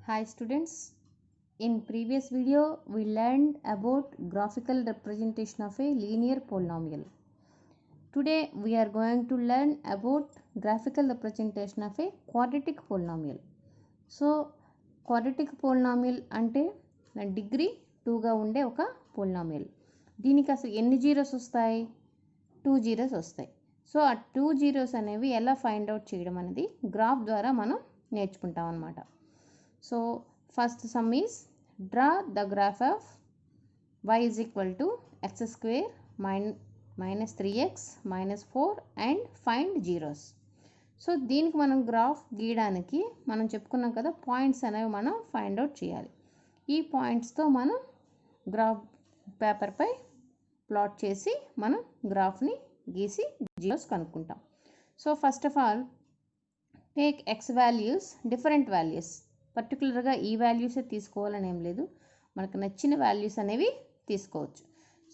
Hi students, in previous video we learned about graphical representation of a linear polynomial. Today we are going to learn about graphical representation of a quadratic polynomial. So quadratic polynomial అంటే degree 2గా ఉండే ఒక polynomial. దీనికి అసలు ఎన్ని zeros వస్తాయి? 2 zeros వస్తాయి. So ఆ 2 zeros అనేవి ఎలా ఫైండ్ అవుట్ చేయడం అనేది గ్రాఫ్ ద్వారా మనం నేర్చుకుంటాం అన్నమాట. So first sum is draw the graph of y is equal to x square minus 3x minus 4 and find zeros. So దీనికి మనం గ్రాఫ్ గీయడానికి మనం చెప్పుకున్నాం కదా, పాయింట్స్ అనేవి మనం ఫైండ్ అవుట్ చేయాలి. ఈ పాయింట్స్తో మనం గ్రాఫ్ పేపర్పై ప్లాట్ చేసి మనం గ్రాఫ్ని గీసి జీరోస్ కనుక్కుంటాం. So first of all take X values, different values, పర్టికులర్గా ఈ వాల్యూసే తీసుకోవాలని ఏం లేదు, మనకు నచ్చిన వాల్యూస్ అనేవి తీసుకోవచ్చు.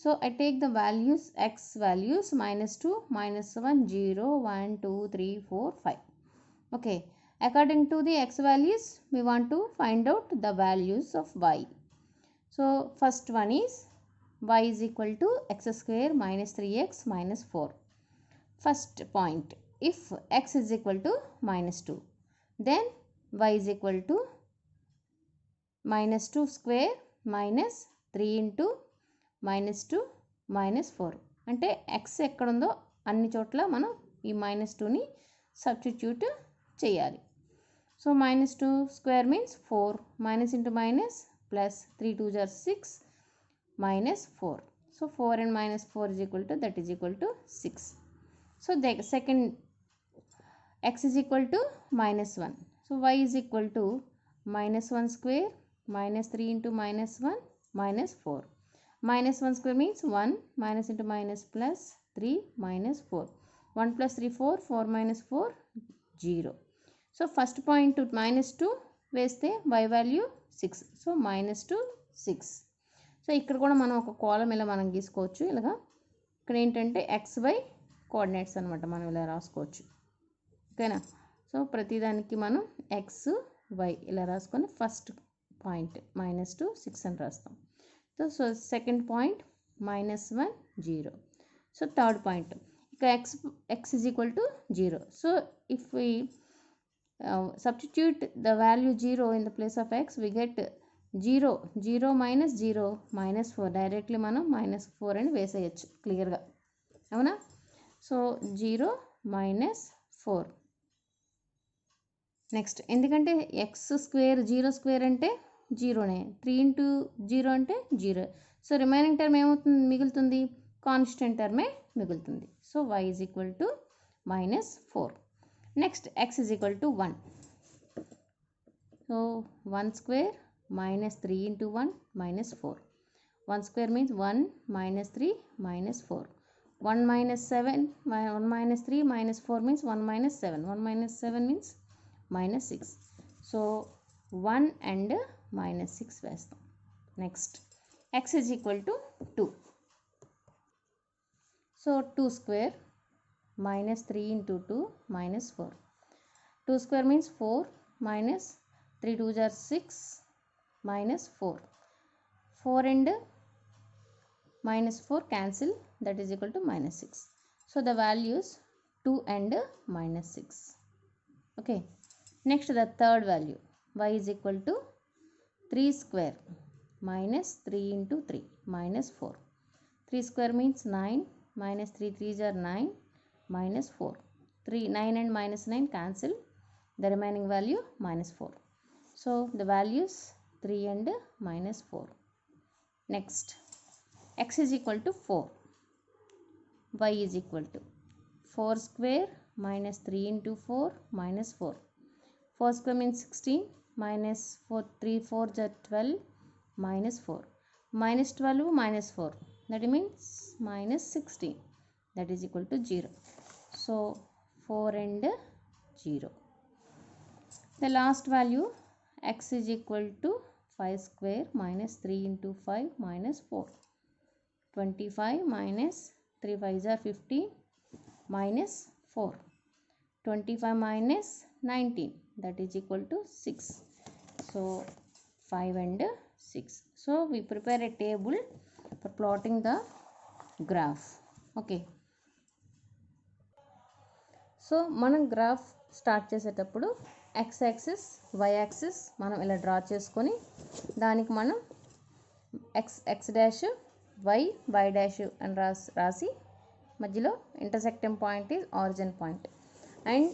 So I take the values X values -2, -1, 0, 1, 2, 3, 4, 5. Okay, according to the X values we want to find out the values of y. So first one is y is equal to x square minus 3x minus 4. First point, if x is equal to -2, then y is equal to -2 square minus 3 into -2 minus 4. అంటే x ఎక్కడుందో అన్ని చోట్ల మనం ఈ -2ని substitute చేయాలి. So -2 square means 4, minus into minus plus 3 2 are 6 minus 4. So 4 and minus 4 is equal to, that is equal to 6. So the second, x is equal to -1. So y is equal to -1 square minus 3 into -1 minus 4. -1 square means 1, minus into minus plus 3 minus 4. 1 plus 3 4, 4 minus 4 0. So first point to -2 వేస్తే y value 6. So -2 6. So ఇక్కడ కూడా మనం ఒక కాలం ఇలా మనం గీసుకోవచ్చు. ఇలాగా ఇక్కడ ఏంటంటే xy కోఆర్డినేట్స్ అనమాట, మనం ఇలా రాసుకోవచ్చు. ఓకేనా? సో ప్రతిదానికి మనం x y ఇలా రాసుకొని ఫస్ట్ పాయింట్ -2 6 అని రాస్తాం. So second point -1 0. So third point ఇక x is equal to 0. So if we substitute the value 0 in the place of x, we get 0 0 minus 0 minus 4. Directly మనం -4 అని వేసేయచ్చు క్లియర్గా, అవునా? So 0 minus 4. నెక్స్ట్, ఎందుకంటే X square 0 square అంటే 0నే, 3 into 0 అంటే 0. So remaining term ఏమవుతుంది, మిగులుతుంది? కాన్స్టెంట్ టర్మే మిగులుతుంది. So y is equal to -4. Next x is equal to 1. So 1 square -3 into 1 -4. 1 square means 1 -3 -4. 1 minus 7, 1 minus 3 minus 4 means 1 minus 7. 1 minus 7 means -6. So 1 and -6 వేస్తాం. Next x is equal to 2. So 2 square -3 into 2 -4. 2 square means 4 minus 3 2 are 6 minus 4. 4 and -4 cancel, that is equal to -6. So the values 2 and -6. Okay, next the third value, y is equal to 3 square -3 into 3 -4. 3 square means 9, minus 3 3s are 9 minus 4. 3 9 and -9 cancel, the remaining value -4. So the values 3 and -4. Next, x is equal to 4. Y is equal to 4 square -3 into 4 -4. 4 square means 16, minus 4 3 4s are 12 -4. -12 -4, that means -16, that is equal to 0. So 4 and 0. The last value, x is equal to 5 square -3 into 5 -4. 25 minus 3 5s are 15 minus 4. 25 minus 19, that is equal to 6. So 5 and 6. So we prepare a table for plotting the graph. Okay. So మనం graph start చేసేటప్పుడు X axis why axis మనం ఇలా draw చేసుకొని దానికి మనం X dash why dash అని రాసి మధ్యలో intersecting point is origin point and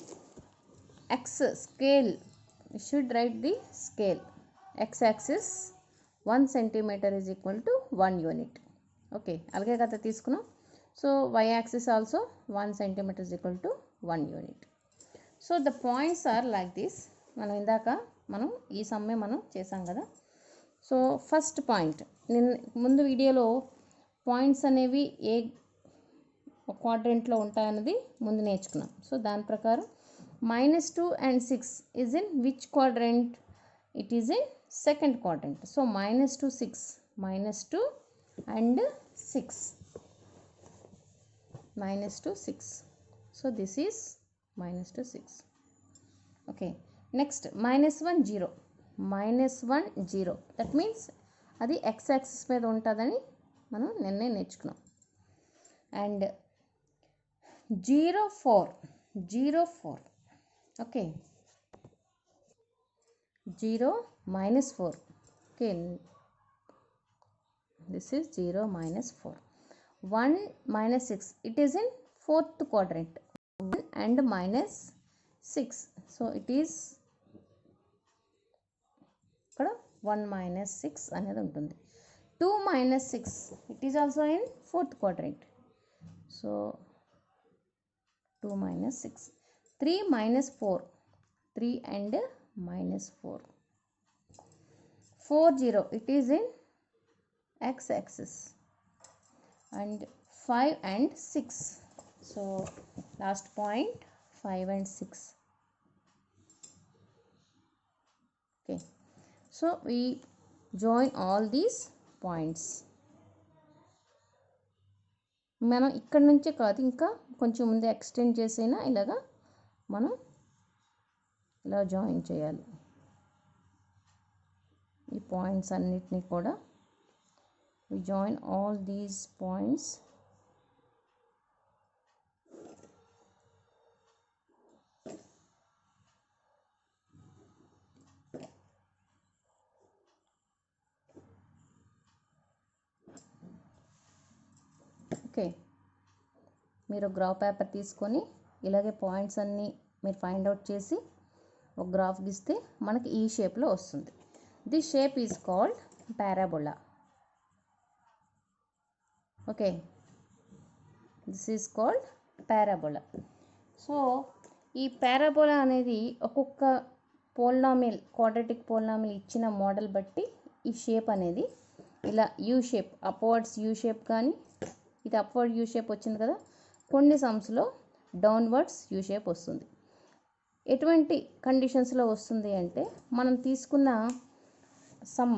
x scale should write the scale x axis 1 centimeter is equal to 1 unit. Okay, అలాగే కదా తీసుకున్నాం. So y axis also 1 centimeter is equal to 1 unit. So the points are like this. మనం ఇందాక ఈ సమ్మే మనం చేసాం కదా. So first point, నేను ముందు వీడియోలో పాయింట్స్ అనేవి ఏ క్వాడ్రెంట్లో ఉంటాయన్నది ముందు నేర్చుకున్నాం. సో దాని ప్రకారం -2 and 6 is in which quadrant? It is in second quadrant. So -2 6 -2 and 6 -2 6. So this is -2 6. Okay, next -1 0 -1 0. That means అది x axis మీద ఉంటుందని మనం నిన్నే నేర్చుకున్నాం. And 0 4. Okay, 0 -4. Okay, this is 0 -4. 1 -6, it is in fourth quadrant. 1 and -6, so it is ఇక్కడ 1 -6 అనేది ఉంటుంది. 2 -6, it is also in fourth quadrant. So 2 -6. 3 -4, 3 and -4. 4 0, it is in x axis. And 5 and 6. So last point 5 and 6. Okay, so we join all these points. మనం ఇక్కడ నుంచే కాదు, ఇంకా కొంచెం ముందే ఎక్స్టెండ్ చేసైనా ఇలాగా మనం ఇలా జాయిన్ చేయాలి. ఈ పాయింట్స్ అన్నిటినీ కూడా we join all these points. Okay, మీరు గ్రాఫ్ పేపర్ తీసుకొని ఇలాగే పాయింట్స్ అన్నీ మీరు ఫైండ్ అవుట్ చేసి ఒక గ్రాఫ్ గీస్తే మనకి ఈ షేప్లో వస్తుంది. This shape is called parabola. Okay, this is called parabola. So ఈ పారాబోలా అనేది ఒక్కొక్క పోలినామియల్, క్వాడ్రాటిక్ పోలినామియల్ ఇచ్చిన మోడల్ బట్టి ఈ షేప్ అనేది ఇలా U shape, upwards U shape, కానీ ఇది అప్వర్డ్ యూ షేప్ వచ్చింది కదా, కొన్ని సమ్స్లో డౌన్వర్డ్స్ యూ షేప్ వస్తుంది. ఎటువంటి కండిషన్స్లో వస్తుంది అంటే, మనం తీసుకున్న సమ్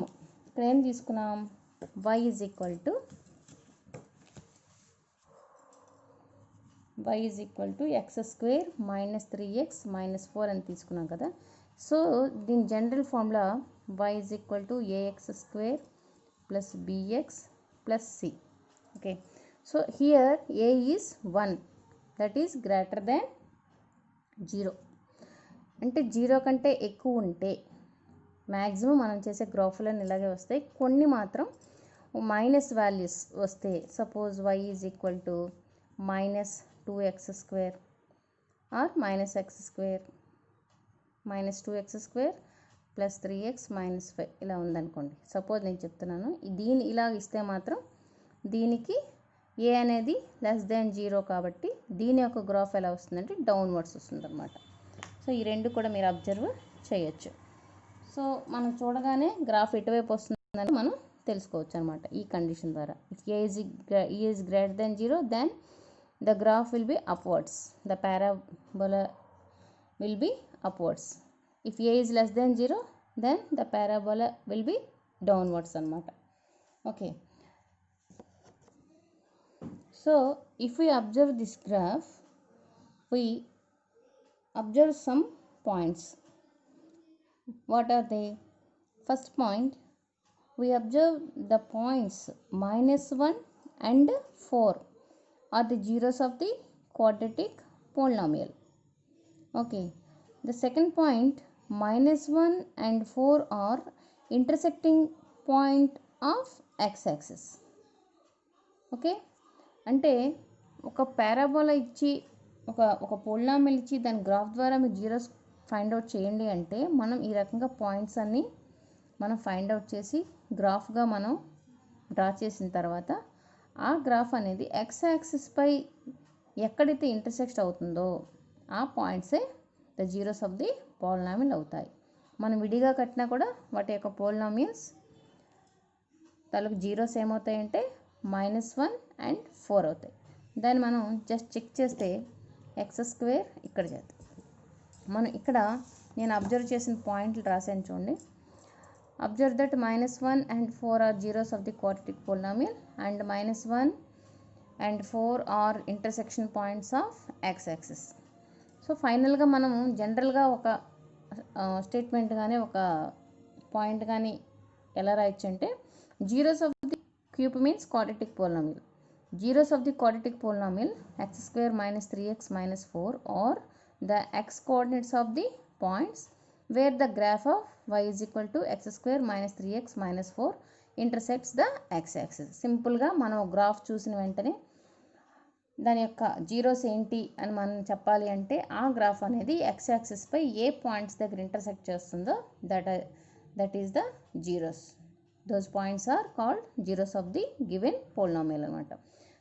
ఇక్కడ ఏం తీసుకున్నాం, y is equal to x² - 3x - 4 అని తీసుకున్నాం కదా. సో దీని general formula y is equal to ax² + bx + c. Okay, so here a is 1, that is greater than 0. అంటే 0 కంటే ఎక్కువ ఉంటే మ్యాక్సిమం మనం చేసే గ్రాఫ్లను ఇలాగే వస్తాయి. కొన్ని మాత్రం మైనస్ వాల్యూస్ వస్తే, suppose y is equal to -2x² or -x² -2x² + 3x - 5 ఇలా ఉందనుకోండి. సపోజ్ నేను చెప్తున్నాను, దీన్ని ఇలా ఇస్తే మాత్రం దీనికి a అనేది <0 కాబట్టి దీని యొక్క గ్రాఫ్ ఎలా వస్తుందంటే డౌన్వర్డ్స్ వస్తుంది అన్నమాట. సో ఈ రెండు కూడా మీరు అబ్జర్వ్ చేయొచ్చు. సో మనం చూడగానే గ్రాఫ్ ఎటువైపు వస్తుందని మనం తెలుసుకోవచ్చు అనమాట ఈ కండిషన్ ద్వారా. If A is greater than 0, then the graph will be upwards, the parabola will be upwards. If A is less than 0, then the parabola will be downwards అనమాట. Okay, so if we observe this graph, we observe some points. What are they? first point, we observe the points -1 and 4 are the zeros of the quadratic polynomial. Okay, the second point, -1 and 4 are intersecting point of x-axis. Okay, అంటే ఒక parabola ఇచ్చి ఒక polynomial ఇచ్చి దాని graph ద్వారా మీరు zeros find out చేయండి అంటే మనం ఈ రకంగా పాయింట్స్ అన్నీ మనం ఫైండ్ అవుట్ చేసి గ్రాఫ్గా మనం డ్రా చేసిన తర్వాత ఆ గ్రాఫ్ అనేది ఎక్స్ యాక్సిస్పై ఎక్కడైతే ఇంటర్సెక్ట్ అవుతుందో ఆ పాయింట్సే the zeros of the polynomial అవుతాయి. మనం విడిగా కట్టినా కూడా వాటి యొక్క పోలినామియల్స్ తలకు జీరోస్ ఏమవుతాయంటే -1 అండ్ 4 అవుతాయి. దాన్ని మనం జస్ట్ చెక్ చేస్తే x² ఇక్కడ చేద్దాం. మనం ఇక్కడ నేను అబ్జర్వ్ చేసిన పాయింట్లు రాశాను చూడండి. Observe that -1 and 4 are zeros of the quadratic polynomial and -1 and 4 are intersection points of x-axis. So ఫైనల్గా మనం జనరల్గా ఒక స్టేట్మెంట్ కానీ ఒక పాయింట్ కానీ ఎలా రాయొచ్చు అంటే zeros of the cube means quadratic polynomial. Zeros of the quadratic polynomial x² - 3x - 4 or the x coordinates of the points where the graph of y is equal to x² - 3x - 4 intersects the x-axis. సింపుల్గా మనం graph చూసిన వెంటనే దాని యొక్క zeros ఏంటి అని మనం చెప్పాలి అంటే ఆ గ్రాఫ్ అనేది ఎక్స్ యాక్సిస్పై ఏ పాయింట్స్ దగ్గర ఇంటర్సెక్ట్ చేస్తుందో that is the zeros. Those points are called zeros of the given polynomial అనమాట.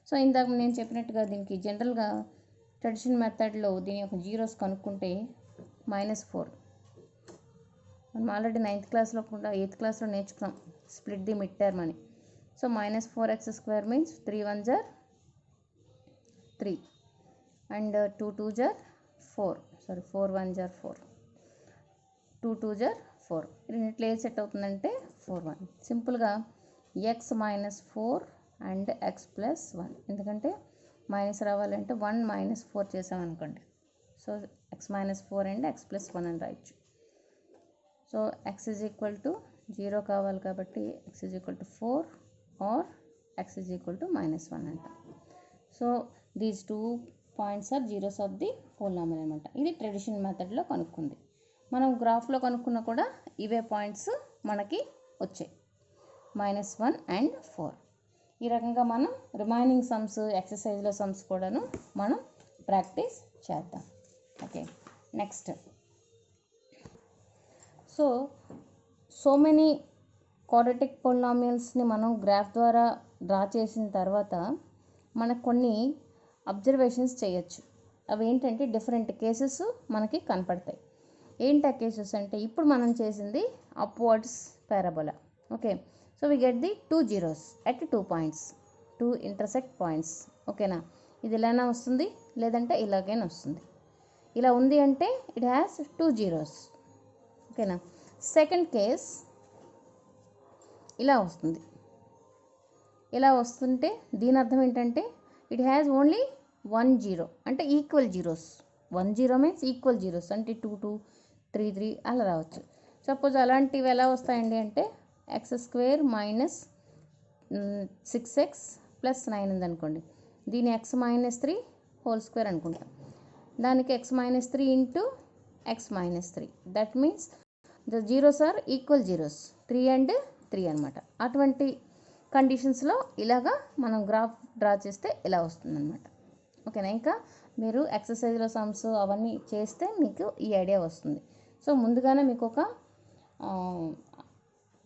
సో ఇందాక నేను చెప్పినట్టుగా దీనికి జనరల్గా ట్రెడిషనల్ మెథడ్లో దీని యొక్క జీరోస్ కనుక్కుంటే -4 మనం ఆల్రెడీ 9th క్లాస్లో కూడా 8th క్లాస్లో నేర్చుకున్నాం స్ప్లిట్ ది మిడ్ టర్మ్ అని. So -4x² means 3 1s are 3 and 2 2s are 4 4 1s are 4 2 2s are 4. రెండిట్లో ఏది సెట్ అవుతుందంటే 4 1. సింపుల్గా x -4 అండ్ x + 1, ఎందుకంటే మైనస్ రావాలంటే 1 - 4 చేసామనుకోండి. సో x -4 అండ్ x + 1 అని రాయొచ్చు. సో x = 0 కావాలి కాబట్టి x = 4 ఆర్ x = -1 అంట. So these 2 points are zeros of the polynomial అనమాట. ఇది ట్రెడిషనల్ మెథడ్లో కనుక్కుంది. మనం గ్రాఫ్లో కనుక్కున్న కూడా ఇవే పాయింట్స్ మనకి వచ్చాయి, -1 అండ్ 4. ఈ రకంగా మనం రిమైనింగ్ సమ్స్ ఎక్సర్సైజ్లో సమ్స్ కూడాను మనం ప్రాక్టీస్ చేద్దాం. Okay, next. So many quadratic పోలినామియల్స్ని మనం గ్రాఫ్ ద్వారా డ్రా చేసిన తర్వాత మనకు కొన్ని అబ్జర్వేషన్స్ చేయొచ్చు. అవి ఏంటంటే డిఫరెంట్ కేసెస్ మనకి కనపడతాయి. ఏంటి ఆ కేసెస్ అంటే ఇప్పుడు మనం చేసింది upwards parabola. Okay, so we get the 2 zeros at 2 points, 2 intersect points. ఓకేనా, ఇది ఇలానే వస్తుంది లేదంటే ఇలాగైనా వస్తుంది. ఇలా ఉంది అంటే ఇట్ హ్యాస్ 2 zeros. ఓకేనా, సెకండ్ కేస్ ఇలా వస్తుంది. ఇలా వస్తుంటే దీని అర్థం ఏంటంటే ఇట్ హ్యాస్ ఓన్లీ 1 zero అంటే equal zeros. 1 zero means equal zeros అంటే 2 2 3 3 అలా రావచ్చు. సపోజ్ అలాంటివి ఎలా వస్తాయండి అంటే x² - 6x + 9 ఉందనుకోండి, దీని x - 3 హోల్ స్క్వేర్ అనుకుంటాం. దానికి x - 3 into x - 3, that means the zeros are equal zeros, 3 and 3 అనమాట. అటువంటి కండిషన్స్లో ఇలాగా మనం గ్రాఫ్ డ్రా చేస్తే ఇలా వస్తుందన్నమాట. ఓకేనా, ఇంకా మీరు ఎక్సర్సైజ్లో సమ్స్ అవన్నీ చేస్తే మీకు ఈ ఐడియా వస్తుంది. సో ముందుగానే మీకు ఒక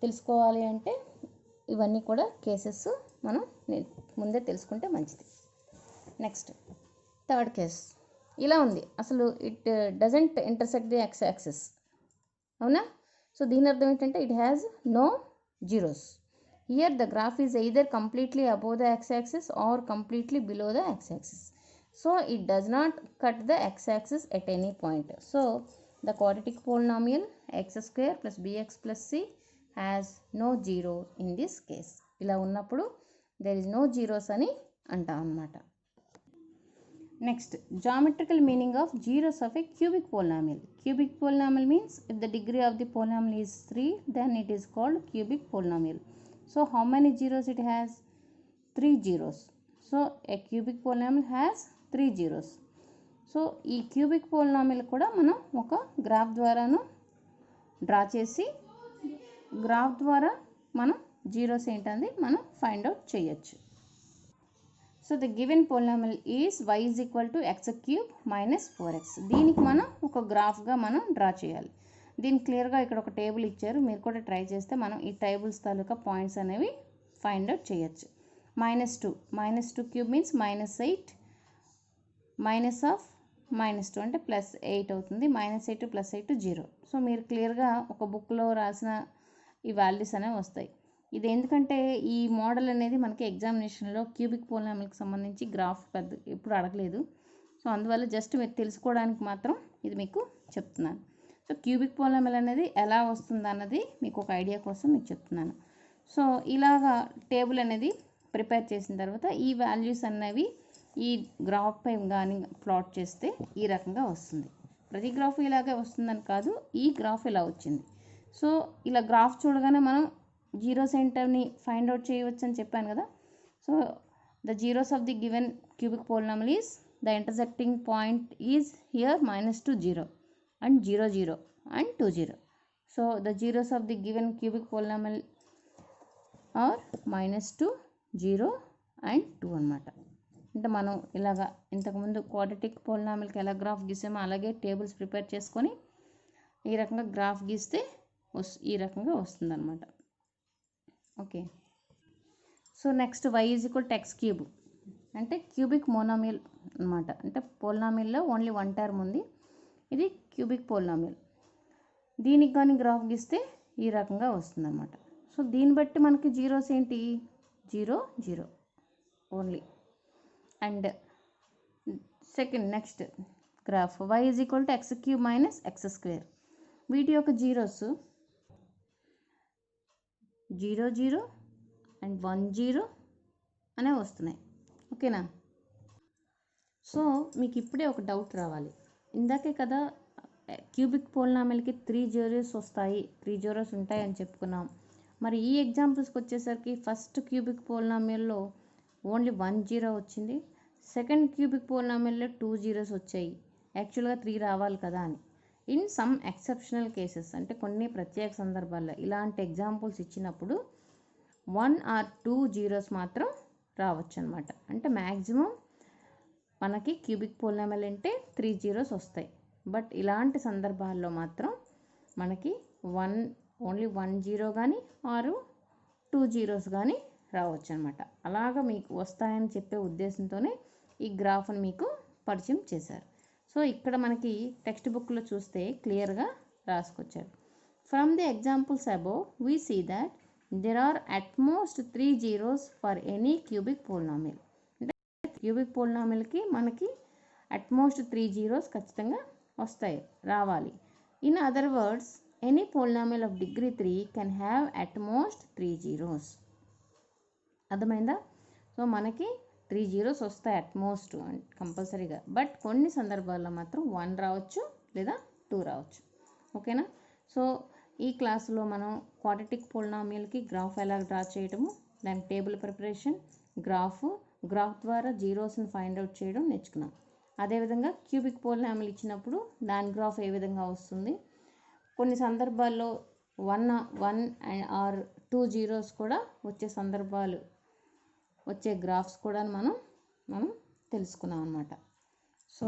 తెలుసుకోవాలి అంటే ఇవన్నీ కూడా కేసెస్ మనం ముందే తెలుసుకుంటే మంచిది. నెక్స్ట్ థర్డ్ కేస్ ఇలా ఉంది. అసలు it doesn't intersect the x axis, అవునా? సో దీని అర్థం ఏంటంటే it has no zeros. Here the graph is either completely above the x axis or completely below the x axis. So it does not cut the x axis at any point. So the quadratic polynomial x² + bx + c has no zero in this case. ఇలా ఉన్నప్పుడు there is no zeros అని అంటాం అన్నమాట. Next, geometrical meaning of zeros of a cubic polynomial. Cubic polynomial means if the degree of the polynomial is 3, then it is called cubic polynomial. So how many zeros it has? 3 zeros. So a cubic polynomial has 3 zeros. So ఈ cubic పోలినామిల్ కూడా మనం ఒక graph ద్వారాను draw చేసి graph ద్వారా మనం zeros ఏంటంది మనం ఫైండ్ అవుట్ చేయొచ్చు. So the given polynomial is y is equal to x cube minus 4x. దీనికి మనం ఒక గ్రాఫ్గా మనం డ్రా చేయాలి. దీనికి క్లియర్గా ఇక్కడ ఒక టేబుల్ ఇచ్చారు, మీరు కూడా ట్రై చేస్తే మనం ఈ టేబుల్స్ తాలూకా పాయింట్స్ అనేవి ఫైండ్ అవుట్ చేయొచ్చు. -2 క్యూబ్ మీన్స్ -8, మైనస్ ఆఫ్ -2 అంటే +8 అవుతుంది. -8 + 8 0. సో మీరు క్లియర్గా ఒక బుక్లో రాసిన ఈ వాల్యూస్ అనేవి వస్తాయి. ఇది ఎందుకంటే ఈ మోడల్ అనేది మనకి ఎగ్జామినేషన్లో క్యూబిక్ పోలినామిల్కి సంబంధించి గ్రాఫ్ పెద్ద ఎప్పుడు అడగలేదు. సో అందువల్ల జస్ట్ మీరు తెలుసుకోవడానికి మాత్రం ఇది మీకు చెప్తున్నాను. సో క్యూబిక్ పోలినామిల్ అనేది ఎలా వస్తుంది అన్నది మీకు ఒక ఐడియా కోసం మీకు చెప్తున్నాను. సో ఇలాగా టేబుల్ అనేది ప్రిపేర్ చేసిన తర్వాత ఈ వాల్యూస్ అనేవి ఈ గ్రాఫ్ పై కానీ ప్లాట్ చేస్తే ఈ రకంగా వస్తుంది. ప్రతి గ్రాఫ్ ఇలాగే వస్తుందని కాదు, ఈ గ్రాఫ్ ఇలా వచ్చింది. సో ఇలా గ్రాఫ్ చూడగానే మనం జీరో సెంటర్ని ఫైండ్ అవుట్ చేయవచ్చు అని చెప్పాను కదా. So the zeros of the given cubic polynomial is the intersecting point is here -2 0 and 0 0 and 2 0. So the zeros of the given cubic polynomial are -2 0 and 2 అనమాట. అంటే మనం ఇలాగా ఇంతకుముందు క్వాడ్రాటిక్ పోలినామిల్కి ఎలా గ్రాఫ్ గీసామో అలాగే టేబుల్స్ ప్రిపేర్ చేసుకొని ఈ రకంగా గ్రాఫ్ గీస్తే ఈ రకంగా వస్తుంది అనమాట. Okay. So next y is equal to x cube అంటే క్యూబిక్ మోనోమియల్ అనమాట. అంటే పోలినామిల్లో ఓన్లీ వన్ టర్మ్ ఉంది, ఇది క్యూబిక్ పోలినామిల్. దీనికి కానీ గ్రాఫ్ గీస్తే ఈ రకంగా వస్తుంది అనమాట. సో దీన్ని బట్టి మనకి జీరోస్ ఏంటి 0 0 only. And second next graph y is equal to x cube minus x². వీటి యొక్క జీరోస్ 0 0 అండ్ 1 0 అనేవి వస్తున్నాయి. ఓకేనా. సో మీకు ఇప్పుడే ఒక డౌట్ రావాలి, ఇందాకే కదా క్యూబిక్ పోలినామిల్కి 3 జీరోస్ వస్తాయి, 3 జీరోస్ ఉంటాయి అని చెప్పుకున్నాం. మరి ఈ ఎగ్జాంపుల్స్కి వచ్చేసరికి ఫస్ట్ క్యూబిక్ పోలినామిల్లో ఓన్లీ 1 0 వచ్చింది, సెకండ్ క్యూబిక్ పోలినామిల్లో 2 జీరోస్ వచ్చాయి. యాక్చువల్గా 3 రావాలి కదా అని. ఇన్ సమ్ ఎక్సెప్షనల్ కేసెస్ అంటే కొన్ని ప్రత్యేక సందర్భాల్లో ఇలాంటి ఎగ్జాంపుల్స్ ఇచ్చినప్పుడు 1 or 2 జీరోస్ మాత్రం రావచ్చు అనమాట. అంటే మ్యాక్సిమం మనకి క్యూబిక్ పోలినామిల్ అంటే 3 జీరోస్ వస్తాయి. బట్ ఇలాంటి సందర్భాల్లో మాత్రం మనకి ఓన్లీ 1 జీరో కానీ ఆరు 2 జీరోస్ కానీ రావచ్చు అనమాట. అలాగా మీకు వస్తాయని చెప్పే ఉద్దేశంతోనే ఈ గ్రాఫ్ని మీకు పరిచయం చేశారు. సో ఇక్కడ మనకి టెక్స్ట్ బుక్లో చూస్తే క్లియర్గా రాసుకొచ్చారు. From the examples above we see that there are at most 3 zeros for any cubic polynomial. అంటే క్యూబిక్ పోలినామిల్కి మనకి అట్ మోస్ట్ 3 జీరోస్ ఖచ్చితంగా వస్తాయి, రావాలి. In other words any polynomial of degree 3 can have at most 3 zeros. అర్థమైందా. So మనకి 3 zeros వస్తాయి utmost కంపల్సరీగా. But కొన్ని సందర్భాల్లో మాత్రం 1 రావచ్చు లేదా 2 రావచ్చు. ఓకేనా. సో ఈ క్లాసులో మనం క్వాడ్రాటిక్ పోలినామిల్కి గ్రాఫ్ ఎలా డ్రా చేయడము, దాని టేబుల్ ప్రిపరేషన్, గ్రాఫ్ ద్వారా జీరోస్ని ఫైండ్ అవుట్ చేయడం నేర్చుకున్నాం. అదేవిధంగా క్యూబిక్ పోలినామిల్ ఇచ్చినప్పుడు దాని గ్రాఫ్ ఏ విధంగా వస్తుంది, కొన్ని సందర్భాల్లో 1 ఆర్ 2 జీరోస్ కూడా వచ్చే సందర్భాలు వచ్చే గ్రాఫ్స్ కూడా మనం తెలుసుకున్నాం అన్నమాట. సో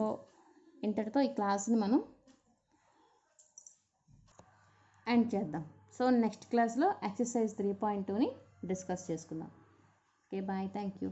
ఇంతటితో ఈ క్లాస్ని మనం ఎండ్ చేద్దాం. సో నెక్స్ట్ క్లాస్లో ఎక్సర్సైజ్ 3.2ని డిస్కస్ చేసుకుందాం. Okay, bye, thank you.